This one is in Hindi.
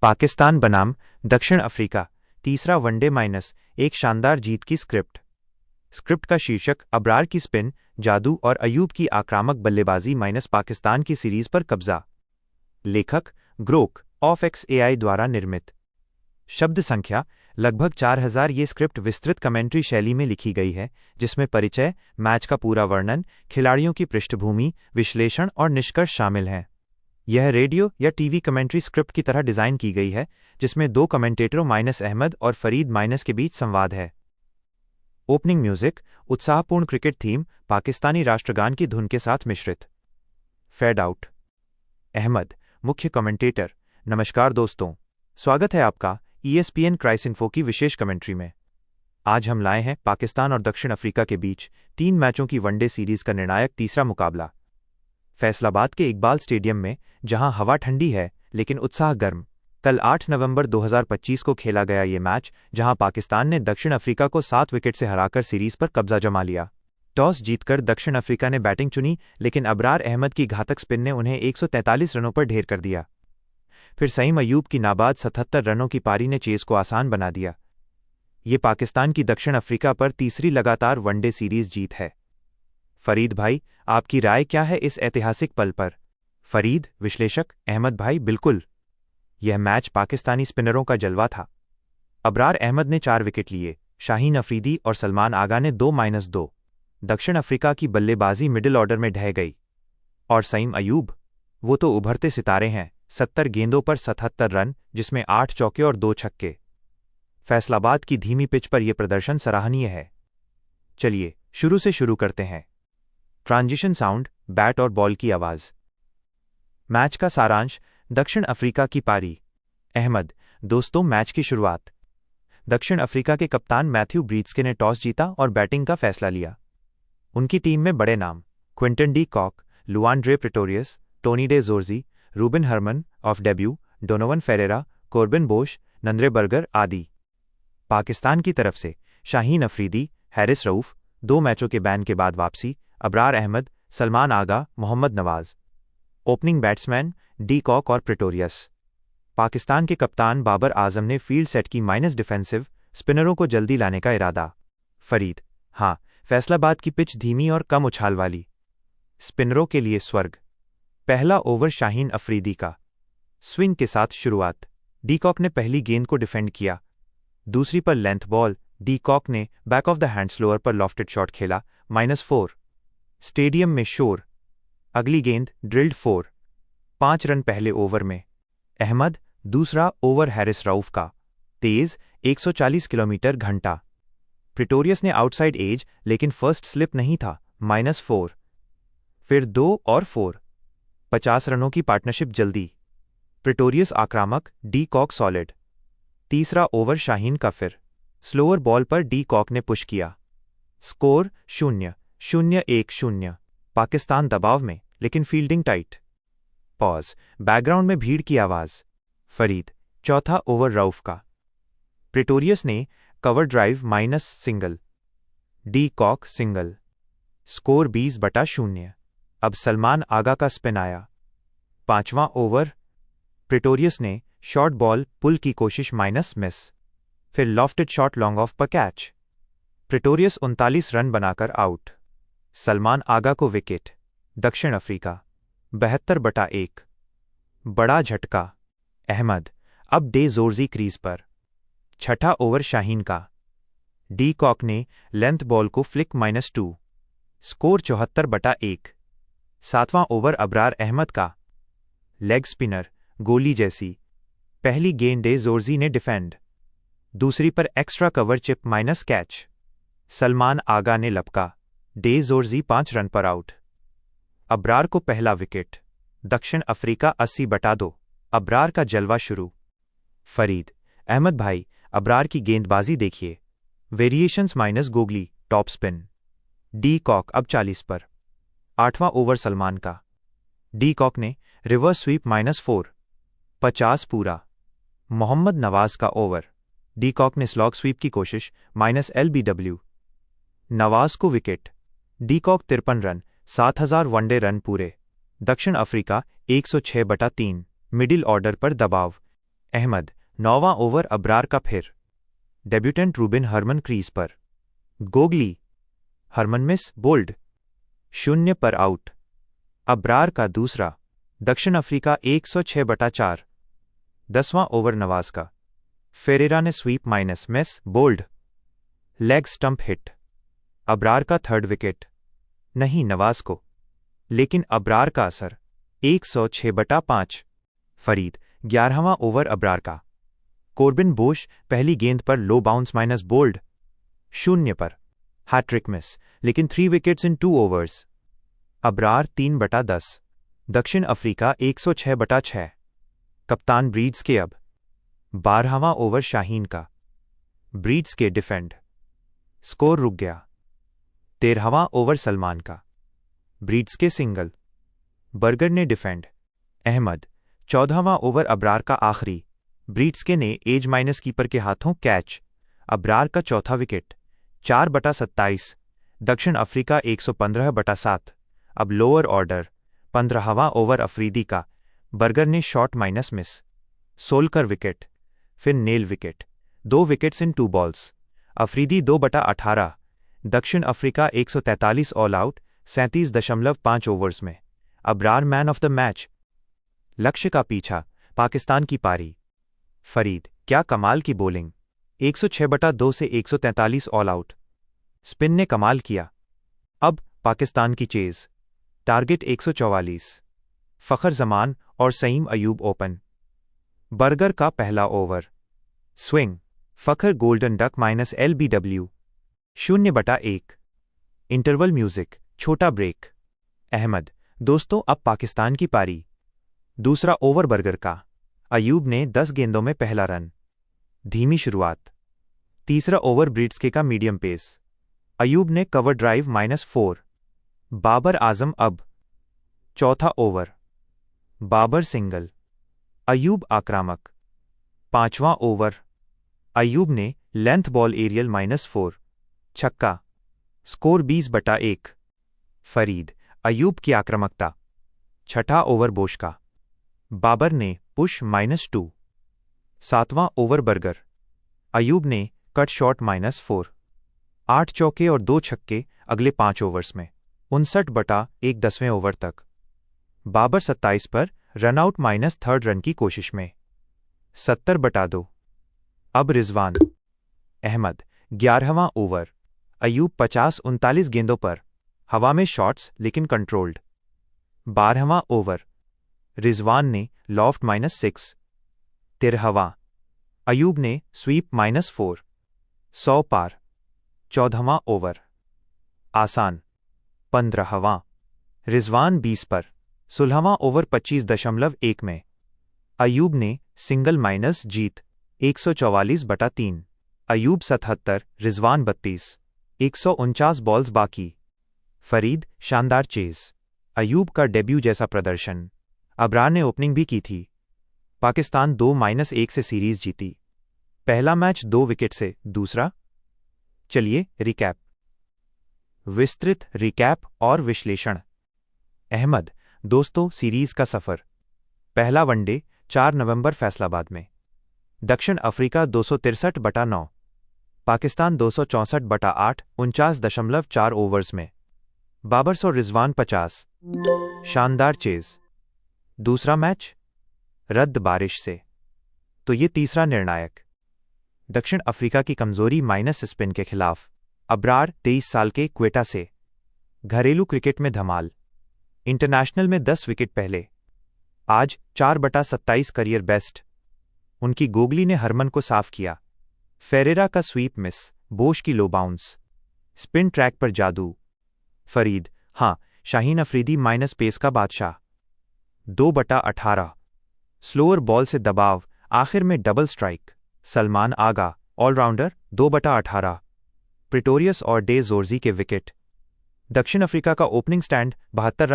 पाकिस्तान बनाम दक्षिण अफ्रीका, तीसरा वनडे माइनस एक शानदार जीत की स्क्रिप्ट का शीर्षक अबरार की स्पिन, जादू और अयूब की आक्रामक बल्लेबाजी माइनस पाकिस्तान की सीरीज पर कब्जा। लेखक ग्रोक ऑफ XAI द्वारा निर्मित। शब्द संख्या लगभग 4000। ये स्क्रिप्ट विस्तृत कमेंट्री शैली में लिखी गई है, जिसमें परिचय, मैच का पूरा वर्णन, खिलाड़ियों की पृष्ठभूमि, विश्लेषण और निष्कर्ष शामिल हैं। यह रेडियो या टीवी कमेंट्री स्क्रिप्ट की तरह डिज़ाइन की गई है, जिसमें दो कमेंटेटरों माइनस अहमद और फरीद माइनस के बीच संवाद है। ओपनिंग म्यूजिक उत्साहपूर्ण क्रिकेट थीम, पाकिस्तानी राष्ट्रगान की धुन के साथ मिश्रित। Fade out. अहमद, मुख्य कमेंटेटर। नमस्कार दोस्तों, स्वागत है आपका ESPN क्राइसिन्फो की विशेष कमेंट्री में। आज हम लाए हैं पाकिस्तान और दक्षिण अफ्रीका के बीच 3 मैचों की वनडे सीरीज का निर्णायक तीसरा मुकाबला। फैसलाबाद के इकबाल स्टेडियम में, जहां हवा ठंडी है लेकिन उत्साह गर्म। कल 8 नवंबर 2025 को खेला गया ये मैच, जहां पाकिस्तान ने दक्षिण अफ्रीका को 7 विकेट से हराकर सीरीज पर कब्जा जमा लिया। टॉस जीतकर दक्षिण अफ्रीका ने बैटिंग चुनी, लेकिन अबरार अहमद की घातक स्पिन ने उन्हें 143 रनों पर ढेर कर दिया। फिर सईम अयूब की नाबाद 77 रनों की पारी ने चेज को आसान बना दिया। ये पाकिस्तान की दक्षिण अफ्रीका पर तीसरी लगातार वनडे सीरीज जीत है। फरीद भाई, आपकी राय क्या है इस ऐतिहासिक पल पर? फरीद विश्लेषक: अहमद भाई, बिल्कुल, यह मैच पाकिस्तानी स्पिनरों का जलवा था। अबरार अहमद ने 4 विकेट लिए, शाहीन अफरीदी और सलमान आगा ने 2-2। दक्षिण अफ्रीका की बल्लेबाजी मिडिल ऑर्डर में ढह गई। और सईम अयूब, वो तो उभरते सितारे हैं। 70 गेंदों पर 77 रन, जिसमें 8 चौके और 2 छक्के। फैसलाबाद की धीमी पिच पर यह प्रदर्शन सराहनीय है। चलिए शुरू से शुरू करते हैं। ट्रांजिशन साउंड, बैट और बॉल की आवाज। मैच का सारांश। दक्षिण अफ्रीका की पारी। अहमद: दोस्तों, मैच की शुरुआत। दक्षिण अफ्रीका के कप्तान मैथ्यू ब्रीट्सके ने टॉस जीता और बैटिंग का फैसला लिया। उनकी टीम में बड़े नाम Quinton de Kock, Lhuan-dre Pretorius, Tony de Zorzi, Rubin Hermann ऑफ debut, Donovan Ferreira, Corbin Bosch, Nandre Burger आदि। पाकिस्तान की तरफ से शाहीन अफरीदी, हैरिस रऊफ, 2 मैचों के बैन के बाद वापसी, Abrar Ahmed, Salman Agha, Mohammad Nawaz. Opening batsman de Kock और प्रेटोरियस। पाकिस्तान के कप्तान बाबर आजम ने फील्ड सेट की माइनस डिफेंसिव, स्पिनरों को जल्दी लाने का इरादा। फरीद: हाँ, फैसलाबाद की पिच धीमी और कम उछाल वाली। स्पिनरों के लिए स्वर्ग। पहला ओवर शाहीन अफरीदी का। स्विंग के साथ शुरुआत। डी कॉक ने पहली गेंद को डिफेंड किया। दूसरी पर लेंथ बॉल, डी कॉक ने back of the hand slower पर लॉफ्टेड शॉट खेला, -4। स्टेडियम में शोर। अगली गेंद ड्रिल्ड 4। 5 रन पहले ओवर में। अहमद: दूसरा ओवर हैरिस रऊफ का। तेज 140 किलोमीटर घंटा। प्रिटोरियस ने आउटसाइड एज, लेकिन फर्स्ट स्लिप नहीं था, -4। फिर 2 और 4। 50 रनों की पार्टनरशिप जल्दी। प्रिटोरियस आक्रामक, डी कॉक सॉलिड। तीसरा ओवर शाहीन का। फिर स्लोअर बॉल पर डी कॉक ने पुश किया। स्कोर 0-0-1-0। पाकिस्तान दबाव में, लेकिन फील्डिंग टाइट। पॉज। बैकग्राउंड में भीड़ की आवाज। फरीद: चौथा ओवर रऊफ का। प्रेटोरियस ने cover drive -single. De Kock single. Score 20/0। अब सलमान आगा का स्पिन आया। 5वां ओवर। प्रेटोरियस ने शॉर्ट बॉल पुल की कोशिश, -मिस। फिर लॉफ्टेड शॉट लॉन्ग ऑफ पर कैच। प्रेटोरियस 39 रन बनाकर आउट। सलमान आगा को विकेट। दक्षिण अफ्रीका 72/1। बड़ा झटका। अहमद: अब डे जोर्जी क्रीज पर। छठा ओवर शाहीन का। डी कॉक ने लेंथ बॉल को फ्लिक, -2। स्कोर 74/1। 7वां ओवर अबरार अहमद का। लेग स्पिनर, गोली जैसी। पहली गेंद डे जोर्जी ने डिफेंड। दूसरी पर extra cover chip, -catch. Salman Agha ने लपका। डे जोर्जी 5 रन पर आउट। अबरार को पहला विकेट। दक्षिण अफ्रीका 80/2। अबरार का जलवा शुरू। फरीद: अहमद भाई, अबरार की गेंदबाजी देखिए। Variations -googly, top spin. De Kock अब 40 पर। 8वां ओवर सलमान का। डी कॉक ने रिवर्स स्वीप, -4। 50 पूरा। मोहम्मद नवाज का ओवर। डी कॉक ने स्लॉग स्वीप की कोशिश, -LBW। नवाज को wicket. De Kock 53 run, 7000 one day run पूरे। दक्षिण अफ्रीका 106/3। मिडिल ऑर्डर पर दबाव। अहमद, 9वां ओवर अबरार का फिर। डेब्यूटेंट रूबिन हरमन क्रीज पर। गोगली, हरमन मिस बोल्ड, 0 पर आउट। अबरार का दूसरा। दक्षिण अफ्रीका 106/4। 10वां ओवर नवाज का। फेरेरा ने sweep minus miss bowled, leg stump hit. Abrar का थर्ड विकेट। नहीं नवाज को, लेकिन अबरार का असर। 106/5। फरीद, 11वां ओवर अबरार का। कोर्बिन बोश पहली गेंद पर लो बाउंस माइनस बोल्ड, 0 पर। हैट्रिक मिस, लेकिन 3 विकेट्स इन 2 ओवर्स। अबरार 3/10। दक्षिण अफ्रीका 106/6। कप्तान ब्रीड्स के अब। 12वां ओवर शाहीन का। ब्रीड्स के डिफेंड। स्कोर रुक गया। 13वां ओवर सलमान का। ब्रीड्स के सिंगल। बर्गर ने डिफेंड। अहमद, 14वां ओवर अबरार का आखिरी। ब्रीड्स के ने एज माइनस कीपर के हाथों कैच। अबरार का चौथा विकेट। 4/27। दक्षिण अफ्रीका 115/7। अब लोअर ऑर्डर। 15वां ओवर अफरीदी का। बर्गर ने शॉट माइनस मिस। सोलकर विकेट। फिर नेल wicket. 2 wickets in 2 balls. Afridi 2/18। दक्षिण अफ्रीका 143 ऑल आउट 37.5 ओवर्स में। Abrar man of the match. लक्ष्य का पीछा। पाकिस्तान की पारी। फरीद, क्या कमाल की बॉलिंग। 106/2 से 143 ऑल आउट। स्पिन ने कमाल किया। अब पाकिस्तान की चेज। टारगेट 144। फखर जमान और सईम अयूब ओपन। बर्गर का पहला over. Swing. Fakhar golden duck minus LBW, 0/1। Interval music. छोटा ब्रेक। अहमद, दोस्तों अब पाकिस्तान की पारी। दूसरा ओवर बर्गर का। अयूब ने 10 गेंदों में पहला रन। धीमी शुरुआत। तीसरा ओवर ब्रिड्सके का मीडियम पेस। अयूब ने कवर ड्राइव -4। बाबर आजम अब। चौथा ओवर। बाबर सिंगल। अयूब आक्रामक। 5वां ओवर। अयूब ने लेंथ बॉल एरियल -4। छक्का। स्कोर 20/1। फरीद, अयूब की आक्रामकता। छठा ओवर बोश का। बाबर ने पुश -2। 7वां ओवर बर्गर। अयूब ने कट शॉट -4। 8 चौके और 2 छक्के अगले 5 ओवर्स में। 59/1 10वें ओवर तक। बाबर 27 पर रनआउट -3 रन की कोशिश में। 70/2। अब रिजवान। अहमद, 11वां ओवर। अयूब 50-39 गेंदों पर। हवा में शॉट्स लेकिन कंट्रोल्ड। 12वां ओवर। रिजवान ने लॉफ्ट -6। 13वां। अयूब ने स्वीप -4। 100 पार। 14वां ओवर। आसान। 15वां। रिजवान 20 पर। 16वां ओवर 25.1 में। अयूब ने सिंगल माइनस जीत। 144/3। अयूब 77, रिजवान 32। 149 बॉल्स बाकी। फरीद, शानदार चेज। अयूब का डेब्यू जैसा प्रदर्शन। अबरार ने ओपनिंग भी की थी। पाकिस्तान 2-1 से सीरीज जीती। पहला मैच 2 विकेट से, दूसरा। चलिए रिकैप। विस्तृत रिकैप और विश्लेषण। अहमद, दोस्तों सीरीज का सफर। पहला वनडे 4 नवंबर फैसलाबाद में। दक्षिण अफ्रीका 263/9। पाकिस्तान 264/8 49.4 ओवर्स में। बाबर और रिजवान 50। शानदार चेज। दूसरा मैच रद्द बारिश से। तो ये तीसरा निर्णायक। दक्षिण अफ्रीका की कमजोरी माइनस स्पिन के खिलाफ। अबरार 23 साल के क्वेटा से। घरेलू क्रिकेट में धमाल। इंटरनेशनल में 10 विकेट पहले। आज 4/27 करियर बेस्ट। उनकी गोगली ने हरमन को साफ किया। फेरेरा का स्वीप मिस, बोश की लो बाउंस। स्पिन ट्रैक पर जादू। फरीद, हाँ, शाहीन अफरीदी माइनस पेस का बादशाह। 2/18। स्लोअर बॉल से दबाव, आखिर में डबल स्ट्राइक। सलमान आगा, ऑलराउंडर, 2/18। प्रिटोरियस और डे जोर्जी के विकेट। दक्षिण अफ्रीका का ओपनिंग स्टैंड 72 रन